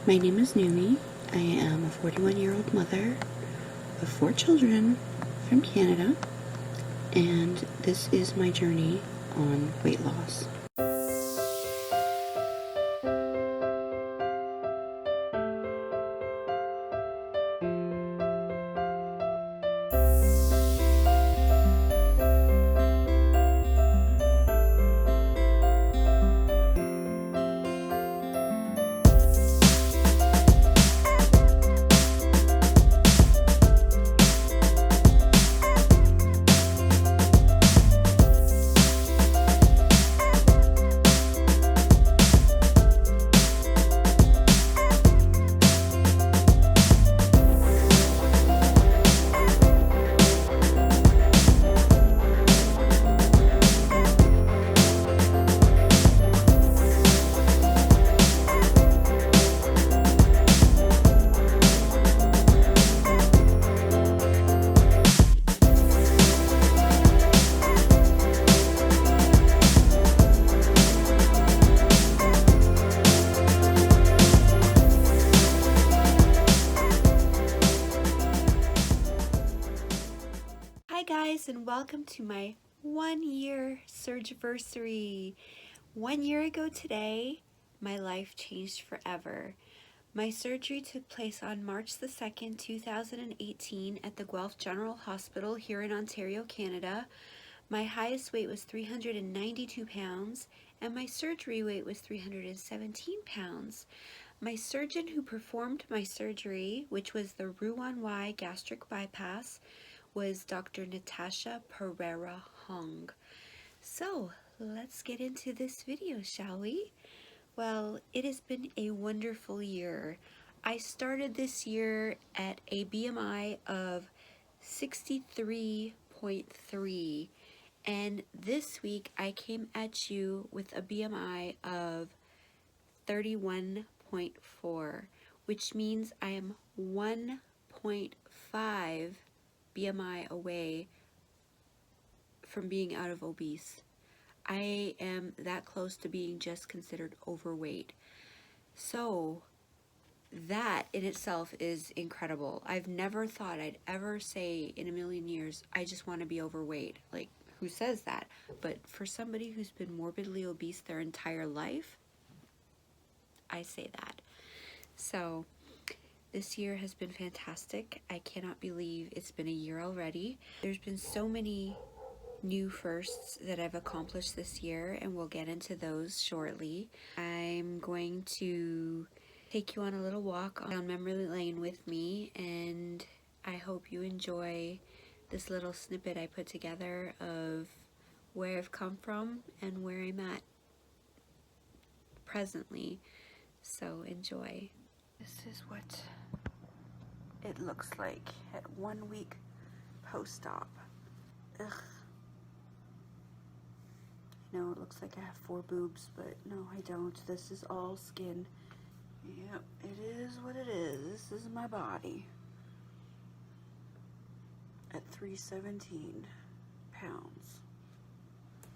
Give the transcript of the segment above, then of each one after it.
My name is NuMi. I am a 41-year-old mother of 4 children from Canada, and this is my journey on weight loss. And welcome to my 1-year Surgiversary. 1 year ago today, my life changed forever. My surgery took place on March the 2nd, 2018 at the Guelph General Hospital here in Ontario, Canada. My highest weight was 392 pounds and my surgery weight was 317 pounds. My surgeon who performed my surgery, which was the Roux gastric bypass, was Dr. Natasha Pereira Hong. So let's get into this video, shall we? Well, it has been a wonderful year. I started this year at a BMI of 63.3, and this week I came at you with a BMI of 31.4, which means I am 1.5 BMI away from being out of obese. I am that close to being just considered overweight. So that in itself is incredible. I've never thought I'd ever say in a million years, I just want to be overweight. Like, who says that? But for somebody who's been morbidly obese their entire life, I say that. So this year has been fantastic. I cannot believe it's been a year already. There's been so many new firsts that I've accomplished this year, and we'll get into those shortly. I'm going to take you on a little walk down memory lane with me, and I hope you enjoy this little snippet I put together of where I've come from and where I'm at presently. So enjoy. This is what it looks like at 1 week post-op. Ugh. I know it looks like I have 4 boobs, but no, I don't. This is all skin. Yep, it is what it is. This is my body at 317 pounds.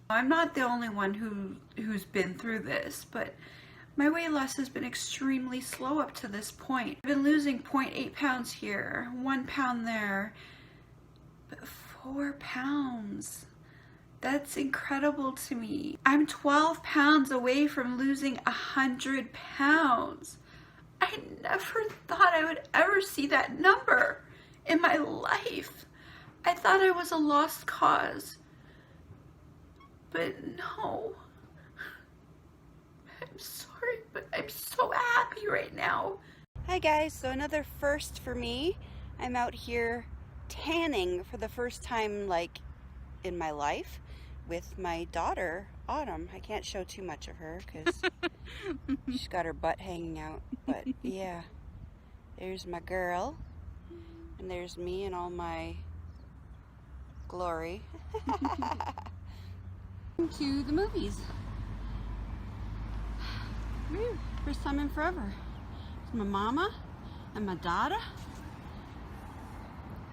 I'm not the only one who's been through this, but my weight loss has been extremely slow up to this point. I've been losing 0.8 pounds here, 1 pound there, but 4 pounds. That's incredible to me. I'm 12 pounds away from losing 100 pounds. I never thought I would ever see that number in my life. I thought I was a lost cause, but no. I'm sorry, but I'm so happy right now. Hi guys, so another first for me. I'm out here tanning for the first time like in my life with my daughter, Autumn. I can't show too much of her because she's got her butt hanging out, but yeah. There's my girl, and there's me and all my glory. To the movies. Woo, first time in forever. It's my mama and my daughter.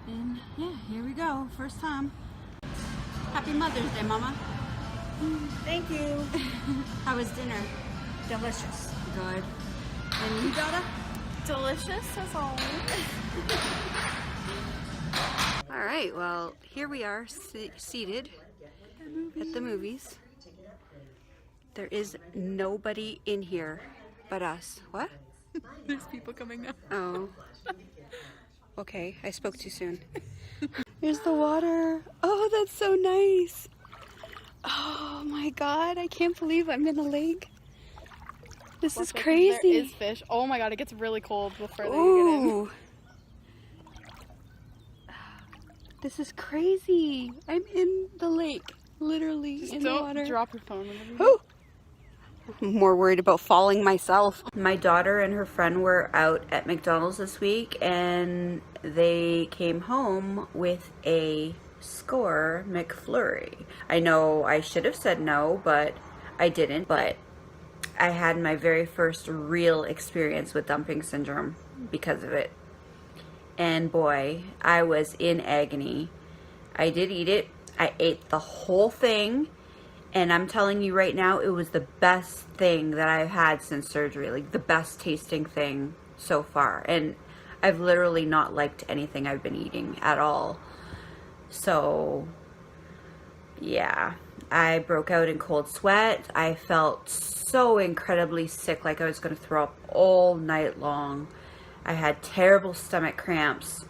And yeah, here we go. First time. Happy Mother's Day, Mama. Thank you. How was dinner? Delicious. Good. And you, Dada? Delicious as always. All right, well, here we are seated at the movies. There is nobody in here but us. What? There's people coming now. Oh. Okay, I spoke too soon. Here's the water. Oh, that's so nice. Oh my God, I can't believe I'm in a lake. This is crazy. There is fish. Oh my God, it gets really cold the further you get in. This is crazy. I'm in the lake, literally Just in the water. Don't drop your phone. Oh. I'm more worried about falling myself. My daughter and her friend were out at McDonald's this week and they came home with a score McFlurry. I know I should have said no, but I didn't. But I had my very first real experience with dumping syndrome because of it. And boy, I was in agony. I did eat it. I ate the whole thing. And I'm telling you right now, it was the best thing that I've had since surgery. Like the best tasting thing so far. And I've literally not liked anything I've been eating at all. So, yeah. I broke out in cold sweat. I felt so incredibly sick, like I was going to throw up all night long. I had terrible stomach cramps.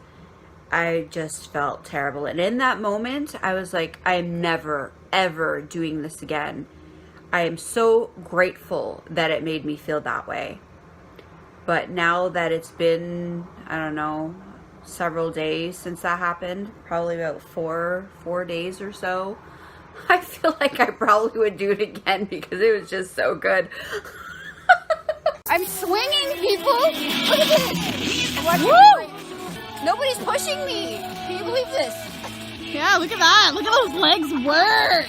I just felt terrible. And in that moment, I was like, I am never, ever doing this again. I am so grateful that it made me feel that way. But now that it's been, I don't know, several days since that happened, probably about four days or so, I feel like I probably would do it again because it was just so good. I'm swinging, people! Look at this! Woo! Nobody's pushing me! Can you believe this? Yeah, look at that. Look at those legs work.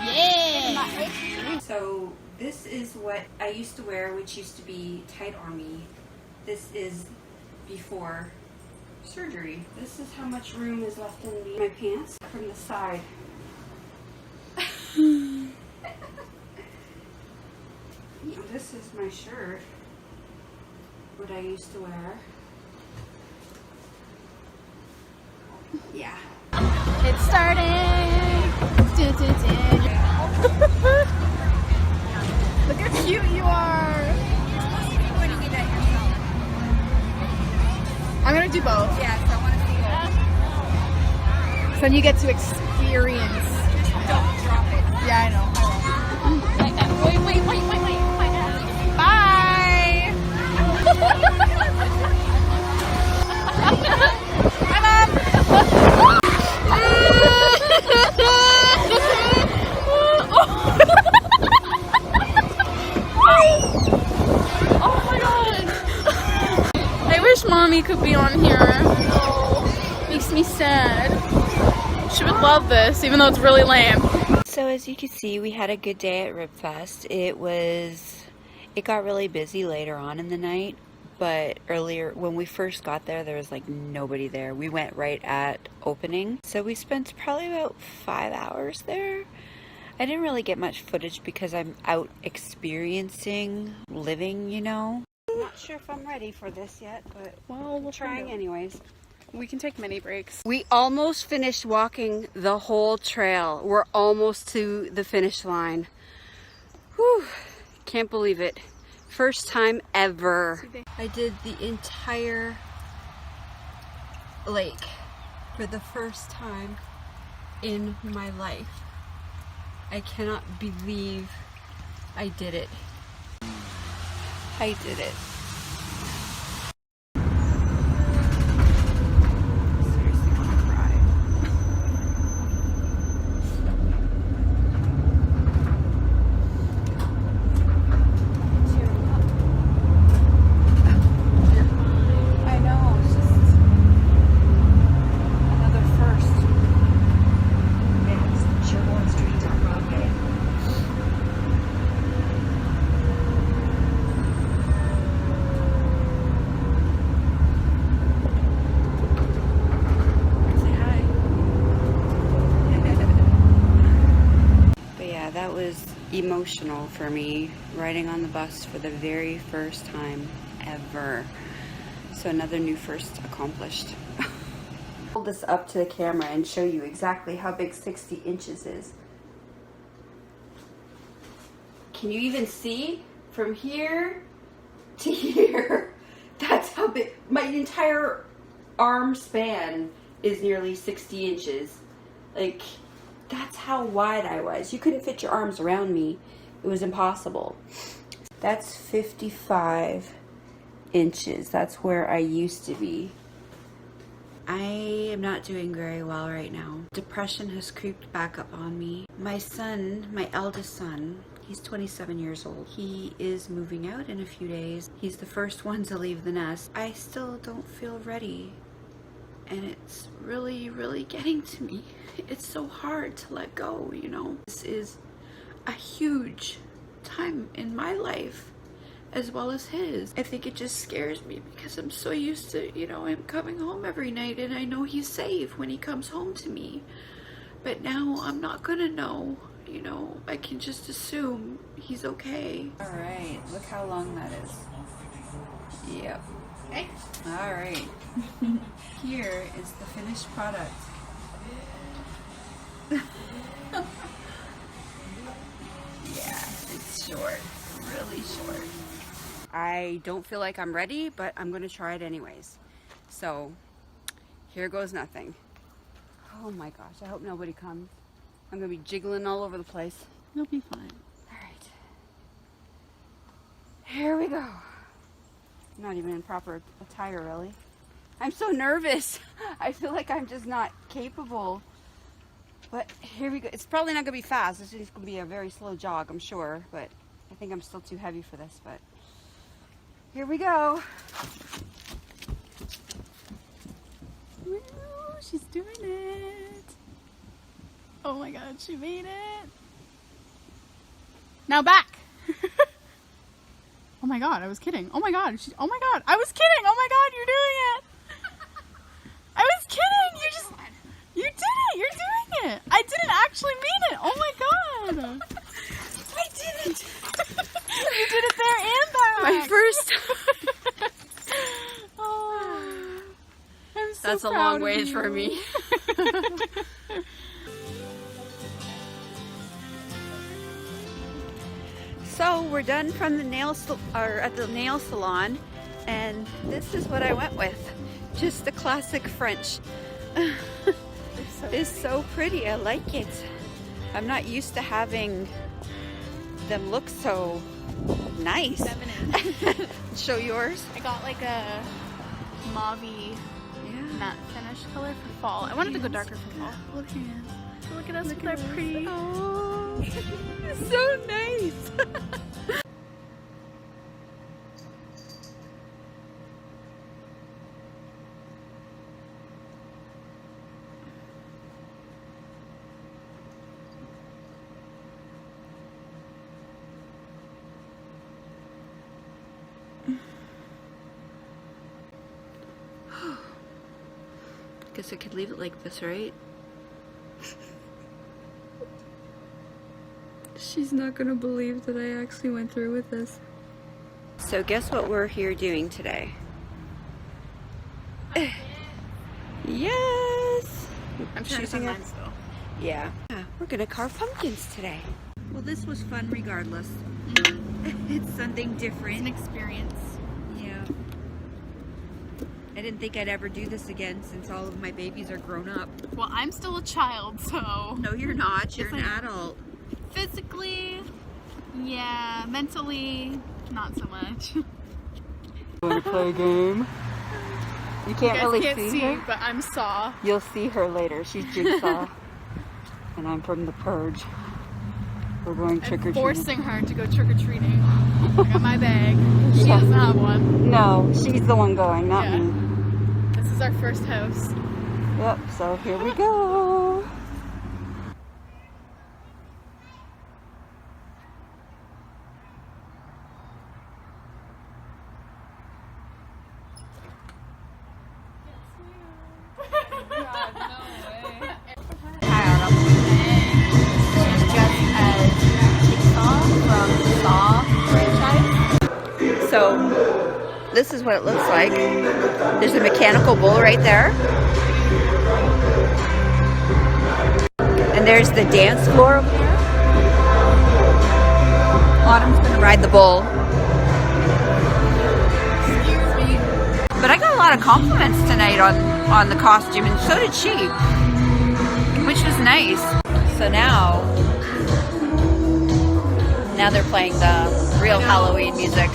Yeah. So this is what I used to wear, which used to be tight on me. This is before surgery. This is how much room is left in my pants from the side. This is my shirt, what I used to wear. Yeah. It's starting. Look how cute you are. I'm gonna do both. Yes, I want to see it. So then you get to experience. Don't drop it. Yeah, I know. Wait. Bye. Bye, Mom. Oh my God. I wish Mommy could be on here. Oh, makes me sad. She would love this, even though it's really lame. So as you can see, we had a good day at REBIRTH. It got really busy later on in the night, but earlier when we first got there was like nobody there. We went right at opening, so we spent probably about 5 hours there. I didn't really get much footage because I'm out experiencing living, you know. I'm not sure if I'm ready for this yet, but Well, we'll trying anyways. We can take mini breaks. We almost finished walking the whole trail. We're almost to the finish line. Whew, can't believe it. First time ever. I did the entire lake for the first time in my life. I cannot believe I did it. I did it. That was emotional for me, riding on the bus for the very first time. ever. So another new first accomplished. Hold this up to the camera and show you exactly how big 60 inches is. Can you even see from here to here? That's how big. My entire arm span is nearly 60 inches. Like, that's how wide I was. You couldn't fit your arms around me. It was impossible. That's 55 inches. That's where I used to be. I am not doing very well right now. Depression has creeped back up on me. My son, my eldest son, he's 27 years old. He is moving out in a few days. He's the first one to leave the nest. I still don't feel ready. And it's really, really getting to me. It's so hard to let go, you know. This is a huge time in my life as well as his. I think it just scares me because I'm so used to, you know, him coming home every night and I know he's safe when he comes home to me. But now I'm not gonna know, you know, I can just assume he's okay. All right, look how long that is. Yep. Okay. All right. Here is the finished product. Yeah, it's short, really short. I don't feel like I'm ready, but I'm gonna try it anyways. So, here goes nothing. Oh my gosh, I hope nobody comes. I'm gonna be jiggling all over the place. You'll be fine. All right. Here we go. I'm not even in proper attire, really. I'm so nervous. I feel like I'm just not capable. But here we go. It's probably not gonna be fast. It's just gonna be a very slow jog, I'm sure. But I think I'm still too heavy for this. But here we go. Woo, she's doing it. Oh my god, she made it. Now back. Oh my god, I was kidding. Oh my god, oh my god, I was kidding. Oh my god, you're doing it. I was kidding. You did it. You're doing it. I didn't actually mean it. Oh my god. I did it. You did it there and back. My first. Oh, I'm so That's a proud long of ways you. for me. So we're done from the at the nail salon, and this is what I went with. Just the classic French. It's so pretty. I like it. I'm not used to having them look so nice. Feminine. Show yours. I got like a mauvey matte finish color for fall. I wanted to go darker for fall. Look at us with our pretty. Oh, so nice. Guess I could leave it like this, right? She's not gonna believe that I actually went through with this. So guess what we're here doing today? Yes! I'm choosing mine still. Yeah. We're gonna carve pumpkins today. Well, this was fun regardless. It's something different. It's an experience. Yeah. I didn't think I'd ever do this again since all of my babies are grown up. Well, I'm still a child, so. No, you're not. You're Yes, an I am. adult. Physically, yeah. Mentally, not so much. Want to play a game? You can't You really guys can't see, her. but I'm Saw. You'll see her later. She's Jigsaw. And I'm from The Purge. We're going I'm trick-or-treating. forcing her to go trick-or-treating. I got my bag. She doesn't have one. No, she's the one going, not Yeah. me. This is our first house. Yep, so here we go. So this is what it looks like. There's a mechanical bull right there. And there's the dance floor over there. Autumn's gonna ride the bull. But I got a lot of compliments tonight on the costume, and so did she, which was nice. So now they're playing the real Halloween music.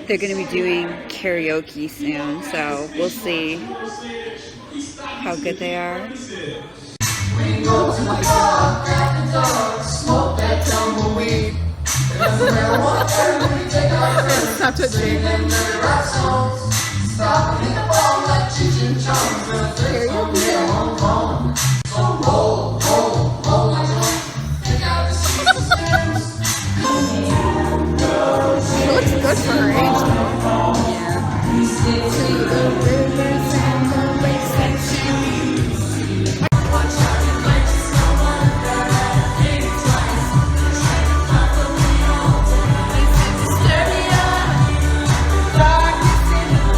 They're going to be doing karaoke soon, so we'll see how good they are. Stop touching. She looks good for her age, though.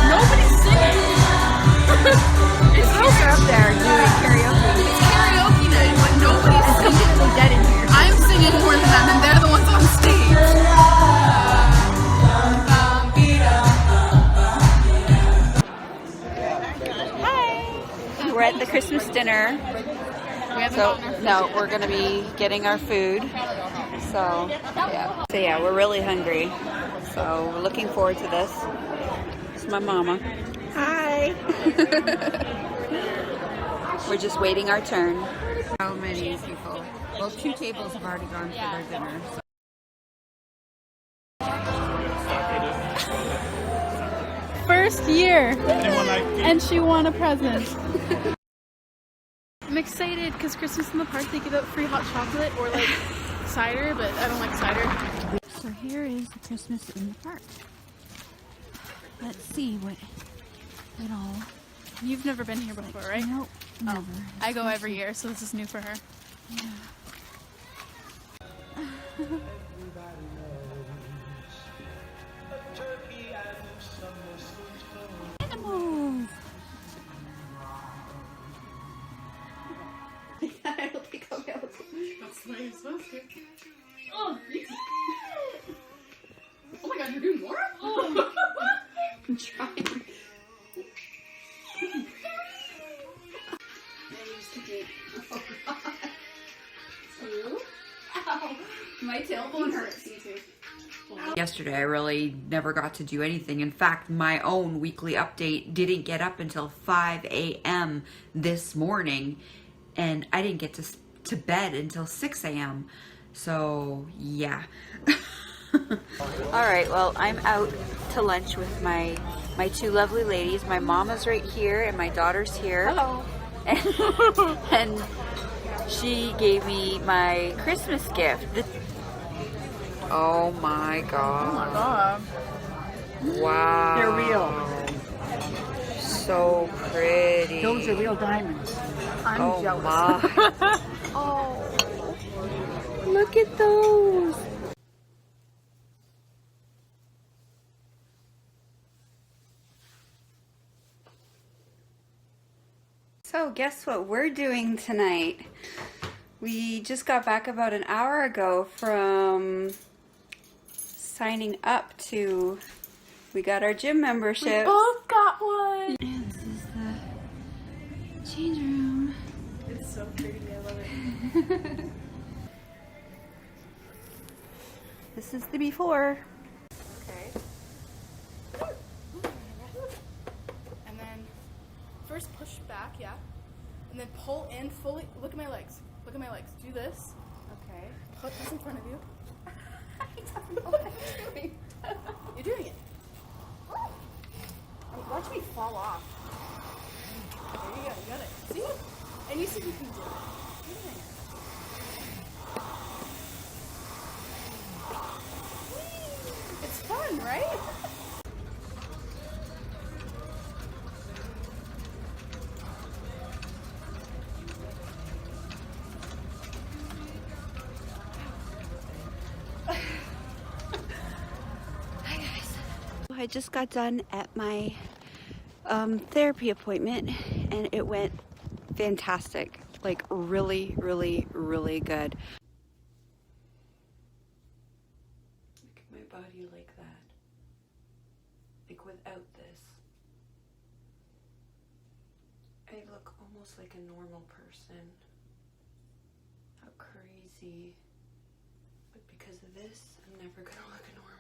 Nobody's singing. The girls are up there doing karaoke. It's karaoke night, but nobody's It's singing. completely dead in here. I'm singing more than them, and they're the ones on stage. We're at the Christmas dinner. We haven't So gotten our food no, yet. we're gonna be getting our food. So yeah, we're really hungry. So we're looking forward to this. It's my mama. Hi. We're just waiting our turn. How many people? Well, 2 tables have already gone for their dinner. So. First year, and she won a present. I'm excited because Christmas in the park, they give out free hot chocolate or like cider, but I don't like cider. So here is the Christmas in the park. Let's see what it all. You've never been here before, right? Nope, never. I go every year, so this is new for her. Animals. I don't think I'll be able to. That's the way you're supposed to. Oh, you did it! Oh my god, you're doing more? Oh. I'm trying. My tailbone hurts. Me too. Yesterday, I really never got to do anything. In fact, my own weekly update didn't get up until 5 a.m. this morning, and I didn't get to bed until 6 a.m. So, yeah. All right, well, I'm out to lunch with my 2 lovely ladies. My mama's right here, and my daughter's here. Hello. And she gave me my Christmas gift. Oh my god. Wow. They're real. So pretty. Those are real diamonds. I'm Oh jealous. my. Oh. Look at those. So guess what we're doing tonight? We just got back about an hour ago from signing up to, we got our gym membership. Both got one. And this is the change room. It's so pretty. I love it. This is the before. Okay. And then first push back, yeah. And then pull in fully. Look at my legs. Look at my legs. Do this. Okay. Put this in front of you. I don't know what I'm doing. You're doing it. Watch me fall off. There you go. You got it. See? And you see you can do it. You're doing it. It's fun, right? I just got done at my therapy appointment and it went fantastic. Like really, really, really good. Look at my body like that. Like without this. I look almost like a normal person. How crazy. But because of this, I'm never gonna look normal.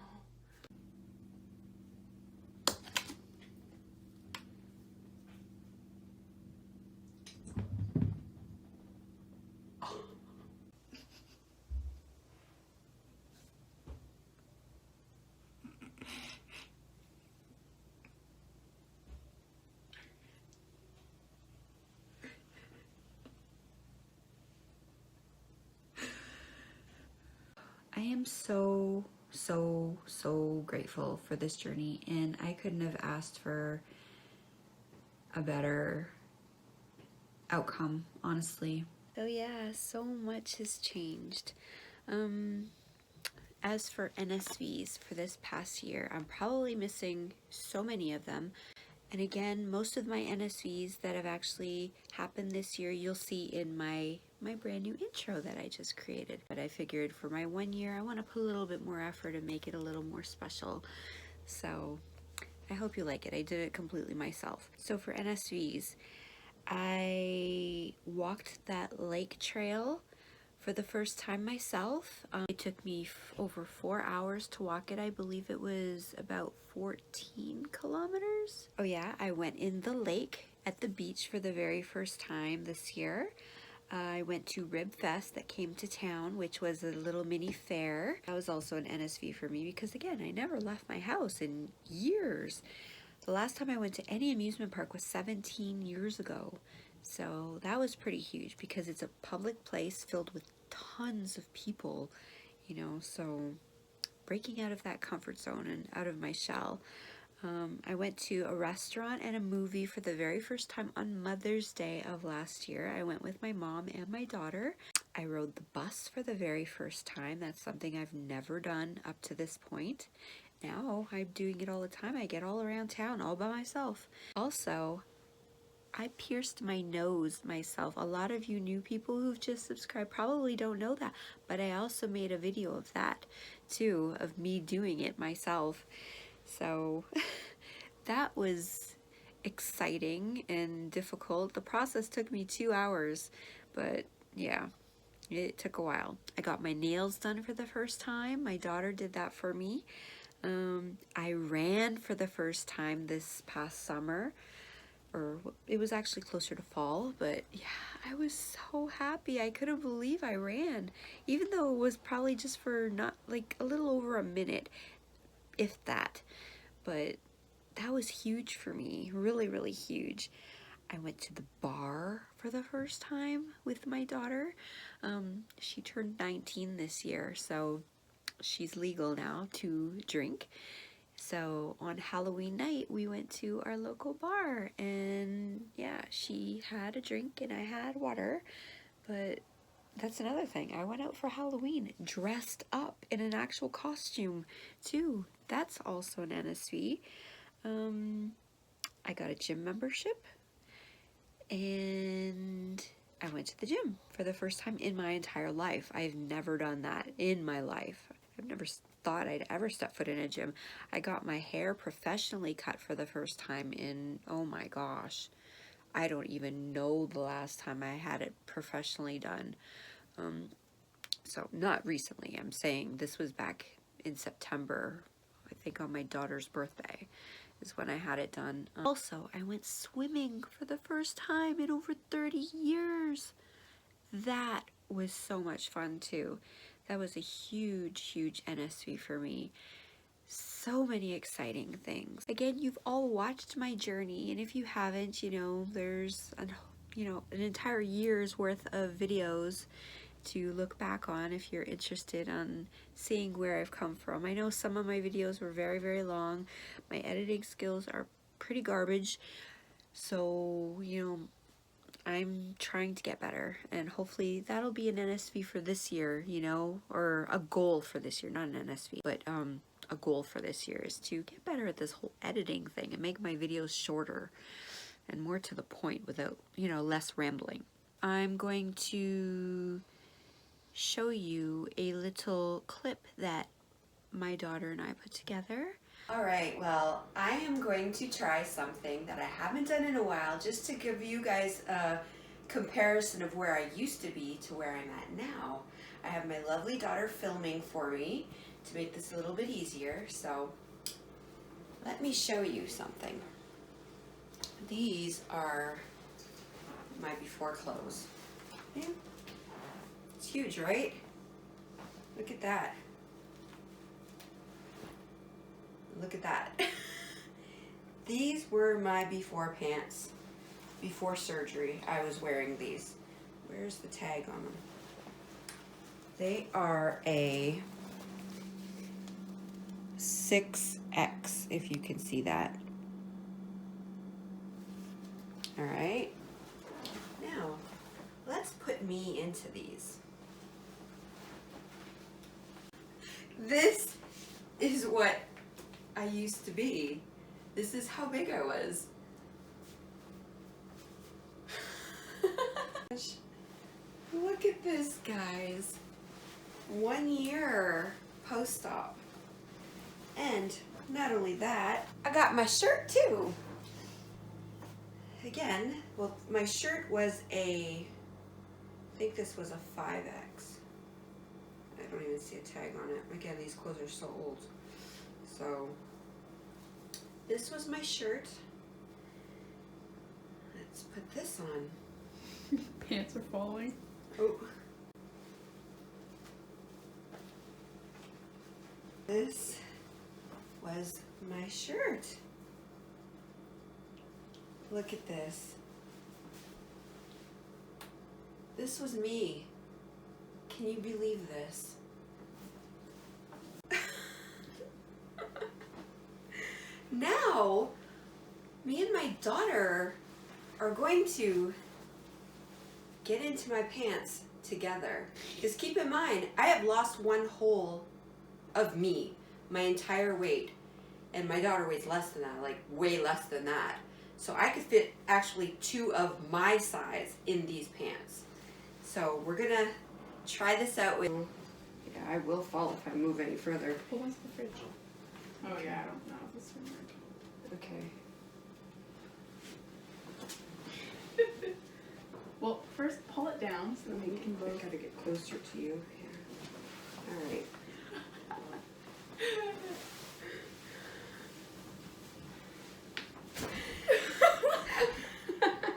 I am so grateful for this journey, and I couldn't have asked for a better outcome, honestly. So yeah, so much has changed. As for NSVs for this past year, I'm probably missing so many of them. And again, most of my NSVs that have actually happened this year, you'll see in my brand new intro that I just created. But I figured for my 1 year, I want to put a little bit more effort and make it a little more special. So I hope you like it. I did it completely myself. So for NSVs, I walked that lake trail for the first time myself. It took me over 4 hours to walk it. I believe it was about 14 kilometers. Oh yeah, I went in the lake at the beach for the very first time this year. I went to Rib Fest that came to town, which was a little mini fair. That was also an NSV for me because again, I never left my house in years. The last time I went to any amusement park was 17 years ago. So that was pretty huge because it's a public place filled with tons of people, you know, so breaking out of that comfort zone and out of my shell. I went to a restaurant and a movie for the very first time on Mother's Day of last year. I went with my mom and my daughter. I rode the bus for the very first time. That's something I've never done up to this point. Now I'm doing it all the time. I get all around town all by myself. Also, I pierced my nose myself. A lot of you new people who've just subscribed probably don't know that, but I also made a video of that too, of me doing it myself. So that was exciting and difficult. The process took me 2 hours, but yeah, it took a while. I got my nails done for the first time. My daughter did that for me. I ran for the first time this past summer, or it was actually closer to fall, but yeah, I was so happy. I couldn't believe I ran, even though it was probably just for not like a little over a minute, if that, but that was huge for me, really, really huge. I went to the bar for the first time with my daughter. She turned 19 this year, so she's legal now to drink. So on Halloween night, we went to our local bar, and yeah, she had a drink and I had water. But that's another thing. I went out for Halloween dressed up in an actual costume too. That's also an NSV. I got a gym membership, and I went to the gym for the first time in my entire life. I've never done that in my life. I've never thought I'd ever step foot in a gym. I got my hair professionally cut for the first time in, oh my gosh, I don't even know the last time I had it professionally done. So not recently, I'm saying this was back in September, I think on my daughter's birthday is when I had it done. Also, I went swimming for the first time in over 30 years. That was so much fun too. That was a huge NSV for me. So many exciting things. Again, you've all watched my journey, and if you haven't, you know, there's an entire year's worth of videos to look back on if you're interested on seeing where I've come from. I know some of my videos were very long. My editing skills are pretty garbage, so you know, I'm trying to get better, and hopefully that'll be an NSV for this year, you know, or a goal for this year, not an NSV, but a goal for this year is to get better at this whole editing thing and make my videos shorter and more to the point without, you know, less rambling. I'm going to show you a little clip that my daughter and I put together. All right, well, I am going to try something that I haven't done in a while just to give you guys a comparison of where I used to be to where I'm at now. I have my lovely daughter filming for me to make this a little bit easier, so let me show you something. These are my before clothes. Yeah. It's huge, right? Look at that. Look at that. These were my before pants. Before surgery, I was wearing these. Where's the tag on them? They are a 6X, if you can see that. All right. Now, let's put me into these. This is what I used to be. This is how big I was. Look at this, guys. 1 year post-op. And not only that, I got my shirt too. Again, well, my shirt was I think this was a 5X. I don't even see a tag on it. Again, these clothes are so old. So, this was my shirt. Let's put this on. Pants are falling. Oh. This was my shirt. Look at this. This was me. Can you believe this? Now, me and my daughter are going to get into my pants together. Because keep in mind, I have lost 1 whole of me, my entire weight. And my daughter weighs less than that, like way less than that. So I could fit actually 2 of my size in these pants. So we're gonna try this out with, yeah, I will fall if I move any further. Well, what's the fridge? Oh yeah, I don't know. This one. Okay. Well, first pull it down so that we can I both. gotta get closer to you. Yeah. All right.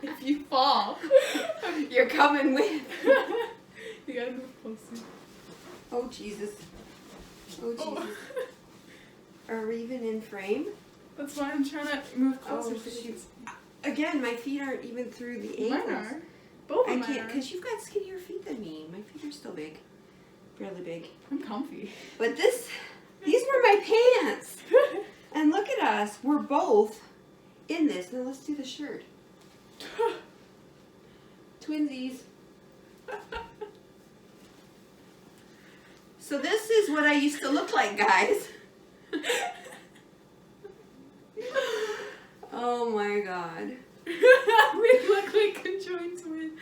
If you fall, You're coming with. you gotta move closer. Oh Jesus. Oh Jesus. Oh. Are we even in frame? That's why I'm trying to move closer. Oh, so shoot. it's- Again, my feet aren't even through the ankles. Mine are. Both I of mine can't, are. because you've got skinnier feet than me. My feet are still big. Fairly big. I'm comfy. But these were my pants. And look at us. We're both in this. Now let's do the shirt. Twinsies. So this is what I used to look like, guys. Oh my God. We look like conjoined twins.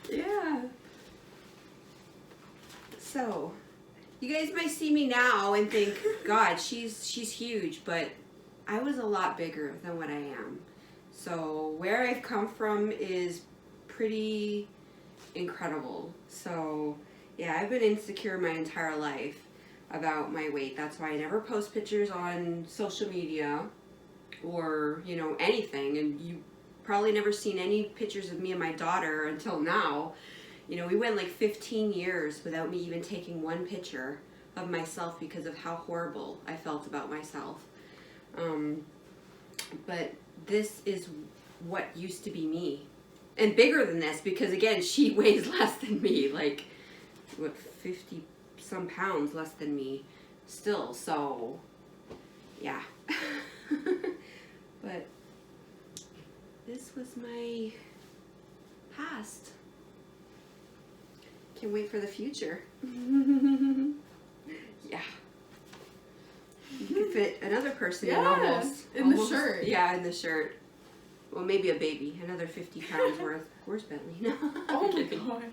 Yeah. So, you guys might see me now and think, God, she's huge, but I was a lot bigger than what I am. So, where I've come from is pretty incredible. So, yeah, I've been insecure my entire life about my weight. That's why I never post pictures on social media or, you know, anything. And you probably never seen any pictures of me and my daughter until now. You know, we went like 15 years without me even taking one picture of myself because of how horrible I felt about myself. But this is what used to be me. And bigger than this, because again, she weighs less than me, like, what, 50 some pounds less than me still, so, yeah. But this this was my past. Can't wait for the future. Yeah. You could fit another person in almost. In the shirt. Yeah, in the shirt. Well, maybe a baby. Another 50 pounds worth. Where's Bentley? No. Oh my god.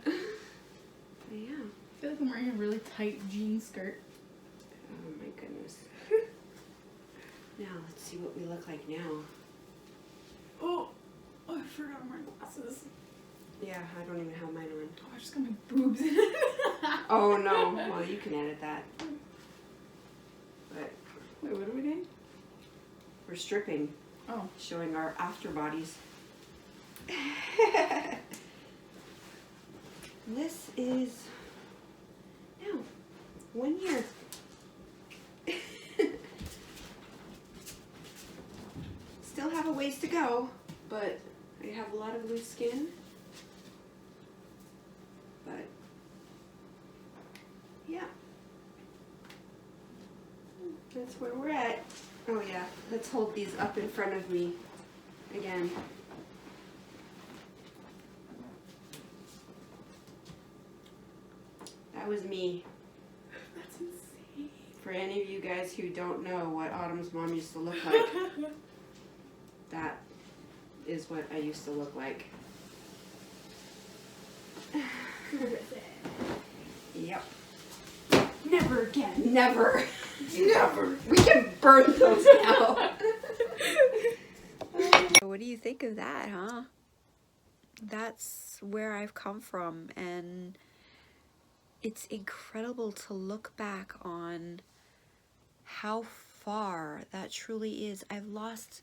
Yeah. I feel like I'm wearing a really tight jean skirt. Oh my goodness. Now, let's see what we look like now. Oh, I forgot my glasses. Yeah, I don't even have mine on. Oh, I just got my boobs in it. Oh no. Well, you can edit that. But Wait, what are we doing? we're stripping, Oh. showing our after bodies. This is now 1 year. Still have a ways to go, but I have a lot of loose skin. But yeah, that's where we're at. Oh yeah, let's hold these up in front of me again. That was me. That's insane. For any of you guys who don't know what Autumn's mom used to look like, that is what I used to look like. Yep. Never again. Never. Never. We can burn those now. What do you think of that, huh? That's where I've come from, and it's incredible to look back on how far that truly is. I've lost,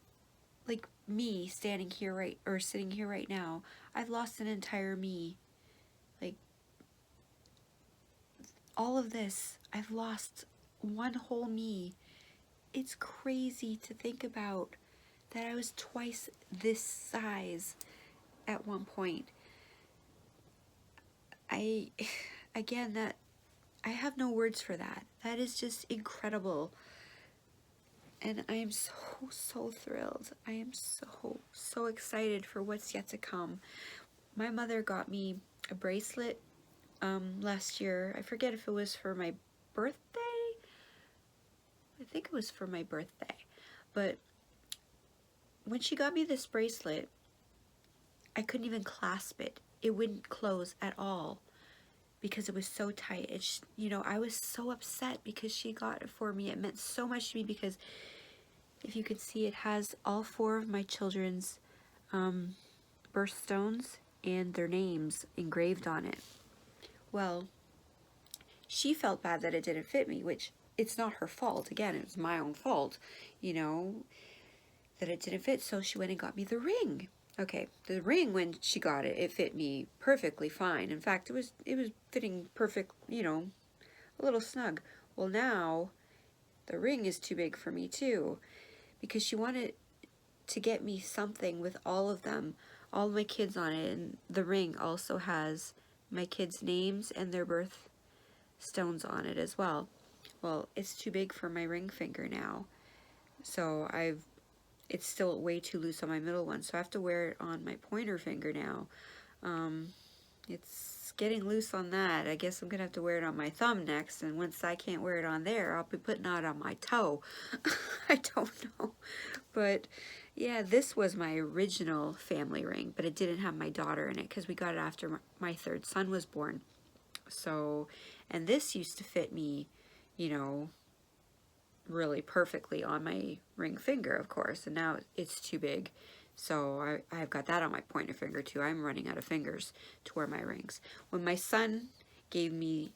like me standing here sitting here right now, I've lost an entire me. Like, all of this, I've lost one whole me. It's crazy to think about that I was twice this size at one point. Again, that I have no words for that. That is just incredible. And I am so thrilled. I am so excited for what's yet to come. My mother got me a bracelet last year. I forget if it was for my birthday. I think it was for my birthday. But when she got me this bracelet, I couldn't even clasp it. It wouldn't close at all because it was so tight. It's, you know, I was so upset because she got it for me. It meant so much to me because if you could see, it has all 4 of my children's birthstones and their names engraved on it. Well, she felt bad that it didn't fit me, which it's not her fault. Again, it was my own fault, you know, that it didn't fit. So she went and got me the ring. Okay, the ring, when she got it, it fit me perfectly fine. In fact, it was fitting perfect, you know, a little snug. Well, now the ring is too big for me too, because she wanted to get me something with all of them, all my kids on it, and the ring also has my kids' names and their birthstones on it as well. Well, it's too big for my ring finger now, so it's still way too loose on my middle one, so I have to wear it on my pointer finger now. It's getting loose on that. I guess I'm gonna have to wear it on my thumb next, and once I can't wear it on there, I'll be putting it on my toe. I don't know. But yeah, this was my original family ring, but it didn't have my daughter in it because we got it after my 3rd son was born. So, and this used to fit me, you know, really perfectly on my ring finger, of course, and now it's too big. So I've got that on my pointer finger too. I'm running out of fingers to wear my rings. When my son gave me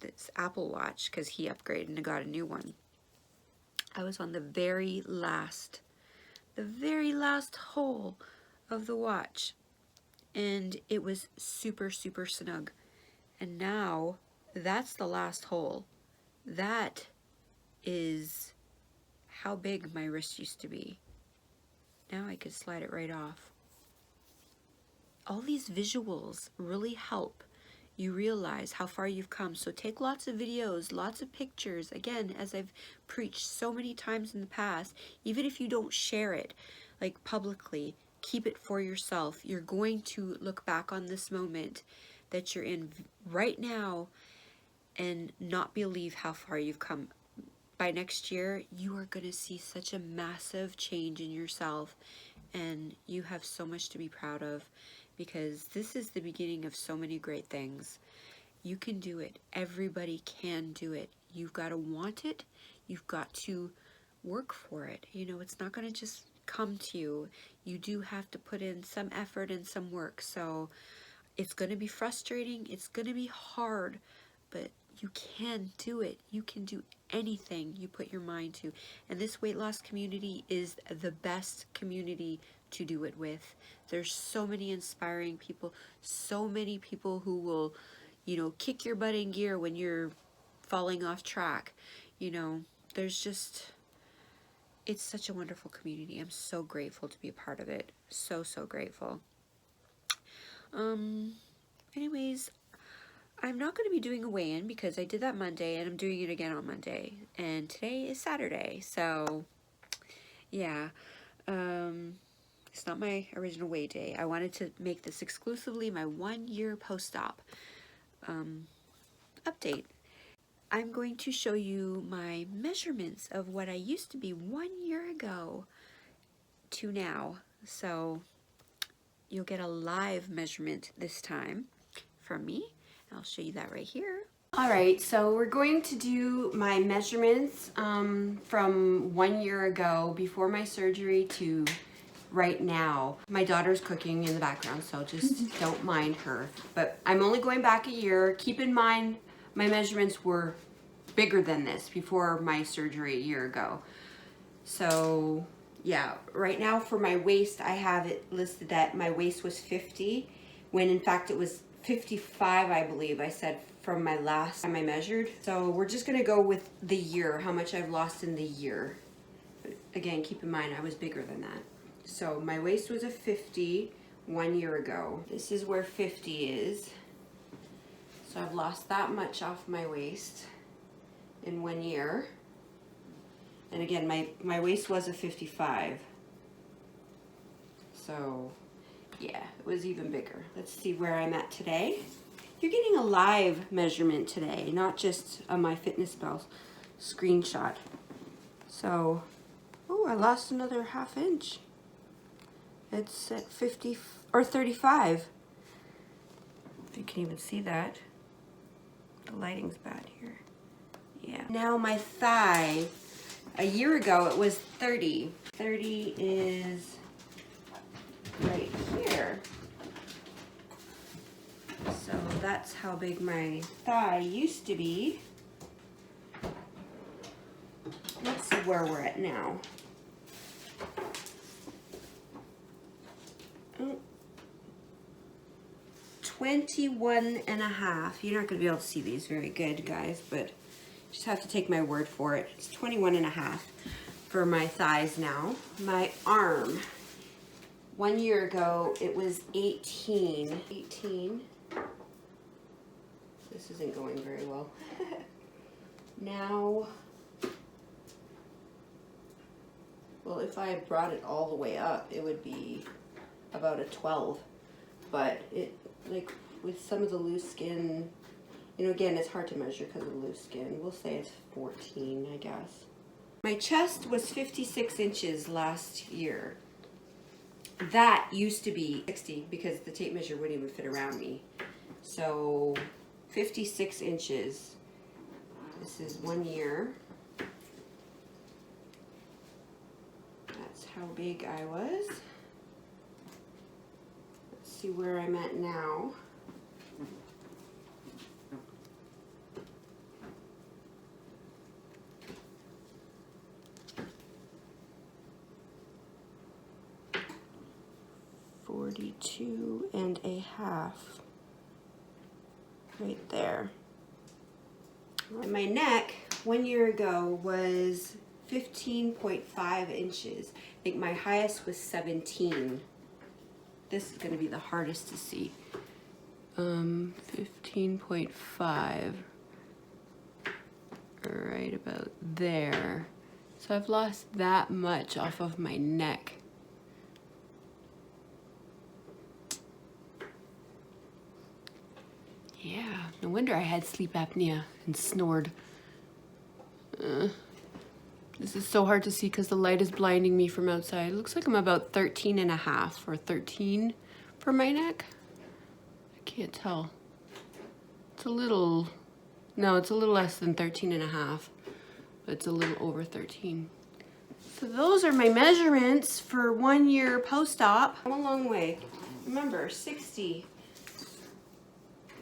this Apple Watch, because he upgraded and got a new one, I was on the very last hole of the watch, and it was super snug. And now that's the last hole. That is how big my wrist used to be. Now I could slide it right off. All these visuals really help you realize how far you've come. So take lots of videos, lots of pictures. Again, as I've preached so many times in the past, even if you don't share it like publicly, keep it for yourself. You're going to look back on this moment that you're in right now and not believe how far you've come. By next year, you are going to see such a massive change in yourself, and you have so much to be proud of, because this is the beginning of so many great things. You can do it. Everybody can do it. You've got to want it. You've got to work for it. You know, it's not going to just come to you. You do have to put in some effort and some work. So it's going to be frustrating. It's going to be hard, but you can do it. You can do anything you put your mind to. And this weight loss community is the best community to do it with. There's so many inspiring people, so many people who will, you know, kick your butt in gear when you're falling off track. You know, there's just, it's such a wonderful community. I'm so grateful to be a part of it. So, so grateful. Anyways, I'm not going to be doing a weigh-in because I did that Monday and I'm doing it again on Monday. And today is Saturday, so yeah. It's not my original weigh day. I wanted to make this exclusively my 1 year post-op update. I'm going to show you my measurements of what I used to be 1 year ago to now. So you'll get a live measurement this time from me. I'll show you that right here. All right, so we're going to do my measurements from 1 year ago before my surgery to right now. My daughter's cooking in the background, so just don't mind her. But I'm only going back a year. Keep in mind, my measurements were bigger than this before my surgery a year ago. So yeah, right now for my waist, I have it listed that my waist was 50, when in fact it was 55, I believe I said from my last time I measured. So we're just gonna go with the year, how much I've lost in the year. But again, keep in mind, I was bigger than that. So my waist was a 50 1 year ago. This is where 50 is. So I've lost that much off my waist in 1 year. And again, my waist was a 55. So yeah, it was even bigger. Let's see where I'm at today. You're getting a live measurement today, not just a MyFitnessPal screenshot. So, oh, I lost another ½ inch. It's at 50 or 35. If you can even see that. The lighting's bad here. Yeah. Now my thigh, a year ago it was 30. 30 is right here. So that's how big my thigh used to be. Let's see where we're at now. Oh, 21 and a half. You're not going to be able to see these very good, guys, but just have to take my word for it. It's 21 and a half for my thighs now. My arm, 1 year ago, it was 18. 18. This isn't going very well. Now, well, if I brought it all the way up, it would be about a 12. But it, like, with some of the loose skin, you know, again, it's hard to measure because of the loose skin. We'll say it's 14, I guess. My chest was 56 inches last year. That used to be 60 because the tape measure wouldn't even fit around me. So 56 inches. This is 1 year. That's how big I was. Let's see where I'm at now. $42 and a half. Right there. And my neck 1 year ago was 15.5 inches. I think my highest was 17. This is going to be the hardest to see. 15.5. Right about there. So I've lost that much off of my neck. Yeah, no wonder I had sleep apnea and snored. This is so hard to see because the light is blinding me from outside. It looks like I'm about 13 and a half or 13 for my neck. I can't tell. It's a little, no, it's a little less than 13 and a half, but it's a little over 13. So those are my measurements for 1 year post-op. I'm a long way. Remember, 60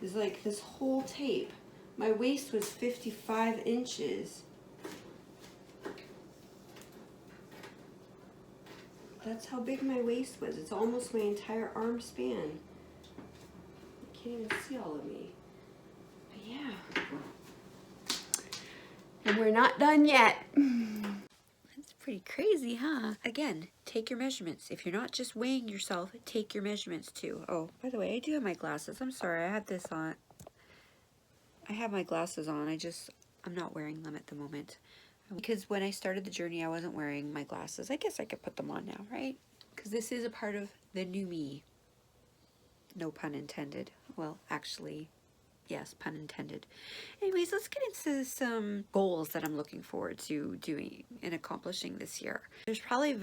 is like this whole tape. My waist was 55 inches. That's how big my waist was. It's almost my entire arm span. You can't even see all of me. But yeah. And we're not done yet. That's pretty crazy, huh? Again, take your measurements. If you're not just weighing yourself, take your measurements too. Oh, by the way, I do have my glasses. I'm sorry, I have this on. I have my glasses on. I'm not wearing them at the moment. Because when I started the journey, I wasn't wearing my glasses. I guess I could put them on now, right? Because this is a part of the NuMi. No pun intended. Well, actually, yes, pun intended. Anyways, let's get into some goals that I'm looking forward to doing and accomplishing this year. There's probably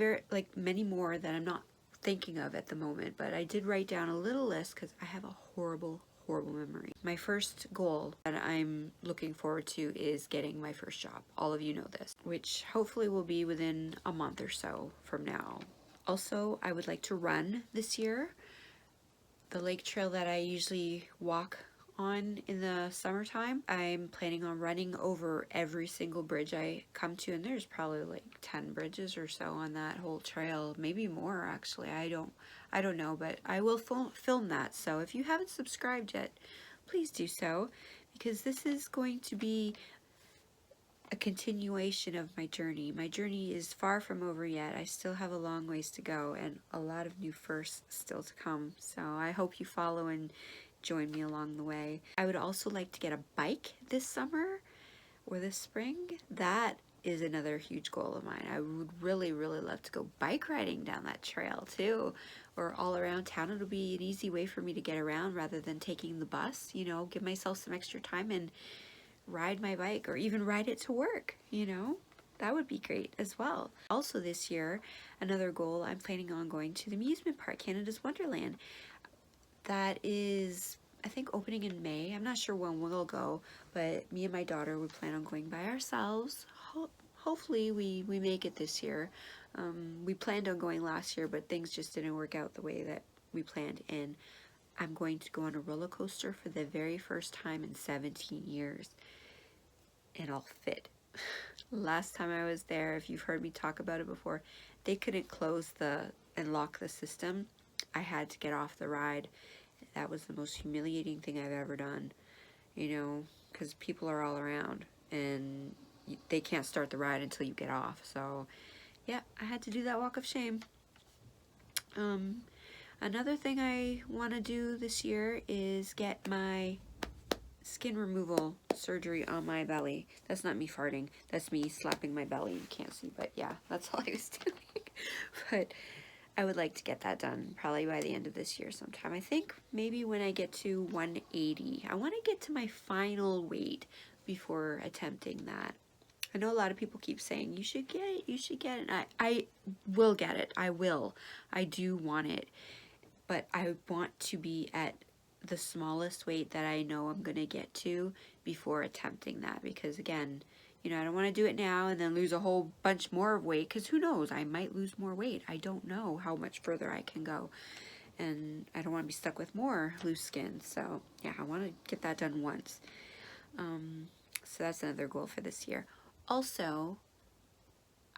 many more that I'm not thinking of at the moment, but I did write down a little list because I have a horrible memory. My first goal that I'm looking forward to is getting my first job. All of you know this, which hopefully will be within a month or so from now. Also, I would like to run this year. The lake trail that I usually walk on in the summertime, I'm planning on running over every single bridge I come to, and there's probably like 10 bridges or so on that whole trail, maybe more actually. I don't know, but I will film that. So if you haven't subscribed yet, please do so, because this is going to be a continuation of my journey. My journey is far from over yet. I still have a long ways to go and a lot of new firsts still to come. So I hope you follow and join me along the way. I would also like to get a bike this summer or this spring. That is another huge goal of mine. I would really love to go bike riding down that trail too, or all around town. It'll be an easy way for me to get around rather than taking the bus, you know, give myself some extra time and ride my bike, or even ride it to work, you know. That would be great as well. Also this year, another goal, I'm planning on going to the amusement park, Canada's Wonderland. That is, I think, opening in May. I'm not sure when we'll go, but me and my daughter would plan on going by ourselves. Hopefully we make it this year. We planned on going last year, but things just didn't work out the way that we planned, and I'm going to go on a roller coaster for the very first time in 17 years. And I'll fit. Last time I was there, if you've heard me talk about it before, they couldn't close and lock the system. I had to get off the ride. That was the most humiliating thing I've ever done, you know, because people are all around and they can't start the ride until you get off. So yeah, I had to do that walk of shame. Another thing I want to do this year is get my skin removal surgery on my belly. That's not me farting. That's me slapping my belly. You can't see, but yeah, that's all I was doing. But I would like to get that done probably by the end of this year sometime. I think maybe when I get to 180. I want to get to my final weight before attempting that. I know a lot of people keep saying, you should get it, you should get it. I will get it. I will. I do want it. But I want to be at the smallest weight that I know I'm going to get to before attempting that. Because again, you know, I don't want to do it now and then lose a whole bunch more of weight, because who knows, I might lose more weight. I don't know how much further I can go, and I don't want to be stuck with more loose skin. So yeah, I want to get that done once. So that's another goal for this year. Also,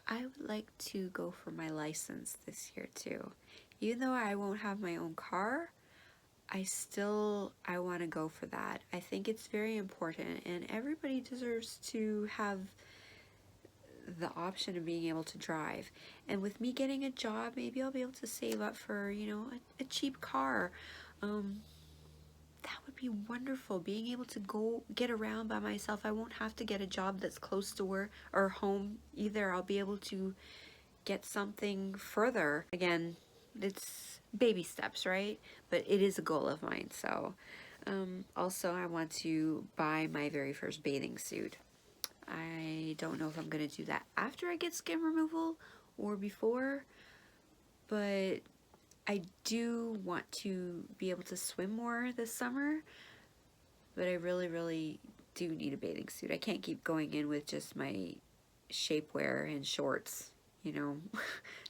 I would like to go for my license this year too. Even though I won't have my own car, I want to go for that. I think it's very important, and everybody deserves to have the option of being able to drive. And with me getting a job, maybe I'll be able to save up for, you know, a cheap car. That would be wonderful, being able to go get around by myself. I won't have to get a job that's close to work or home either. I'll be able to get something further. Again, it's baby steps, right? But it is a goal of mine, so Also, I want to buy my very first bathing suit. I don't know if I'm going to do that after I get skin removal or before, but I do want to be able to swim more this summer, but I really, really do need a bathing suit. I can't keep going in with just my shapewear and shorts, you know,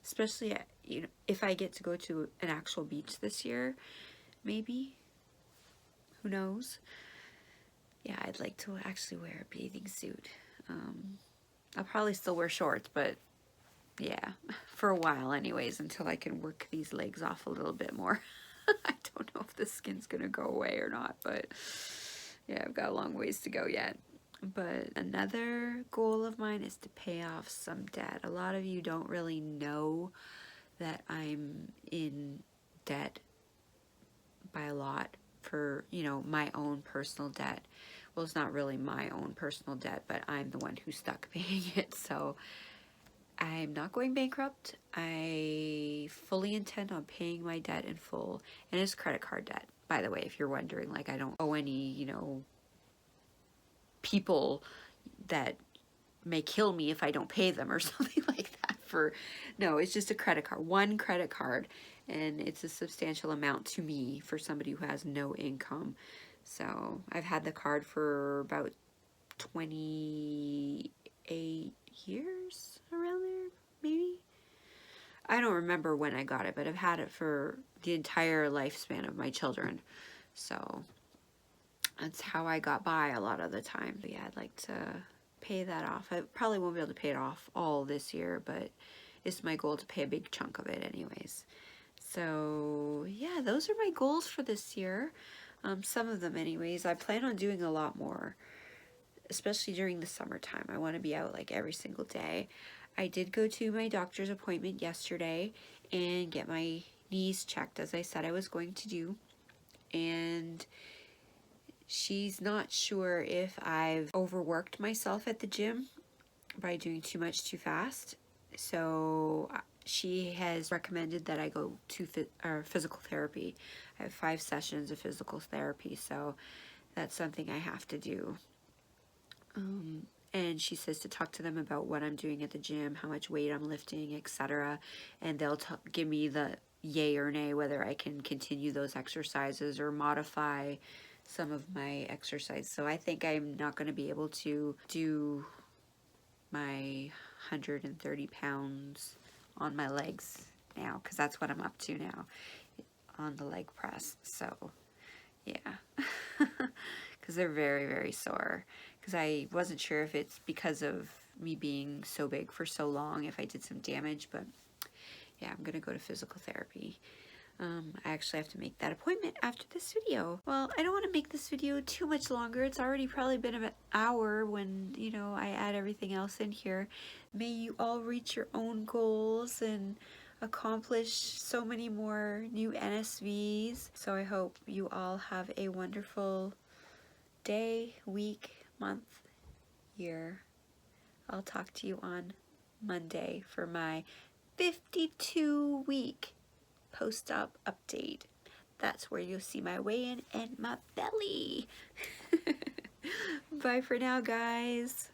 especially, you know, if I get to go to an actual beach this year, maybe, who knows. Yeah, I'd like to actually wear a bathing suit. I'll probably still wear shorts, but yeah, for a while anyways, until I can work these legs off a little bit more. I don't know if the skin's gonna go away or not, but yeah, I've got a long ways to go yet. But another goal of mine is to pay off some debt. A lot of you don't really know that I'm in debt by a lot for, you know, my own personal debt. Well, it's not really my own personal debt, but I'm the one who's stuck paying it. So I'm not going bankrupt. I fully intend on paying my debt in full. And it's credit card debt, by the way, if you're wondering. Like, I don't owe any, you know, people that may kill me if I don't pay them or something like that. No, it's just a credit card, one credit card, and it's a substantial amount to me for somebody who has no income. So I've had the card for about 28 years, around there, maybe. I don't remember when I got it, but I've had it for the entire lifespan of my children. So that's how I got by a lot of the time. But yeah, I'd like to pay that off. I probably won't be able to pay it off all this year, but it's my goal to pay a big chunk of it anyways. So yeah, those are my goals for this year. Some of them anyways. I plan on doing a lot more, especially during the summertime. I want to be out like every single day. I did go to my doctor's appointment yesterday and get my knees checked, as I said I was going to do. And she's not sure if I've overworked myself at the gym by doing too much too fast. So she has recommended that I go to physical therapy. I have 5 sessions of physical therapy, so that's something I have to do. And she says to talk to them about what I'm doing at the gym, how much weight I'm lifting, etc. And they'll give me the yay or nay whether I can continue those exercises or modify some of my exercise. So I think I'm not going to be able to do my 130 pounds on my legs now, because that's what I'm up to now on the leg press. So yeah, because they're very, very sore, because I wasn't sure if it's because of me being so big for so long, if I did some damage. But yeah, I'm gonna go to physical therapy. I actually have to make that appointment after this video. Well, I don't want to make this video too much longer. It's already probably been an hour when, you know, I add everything else in here. May you all reach your own goals and accomplish so many more new NSVs. So I hope you all have a wonderful day, week, month, year. I'll talk to you on Monday for my 52-week post-op update. That's where you'll see my weigh-in and my belly. Bye for now, guys.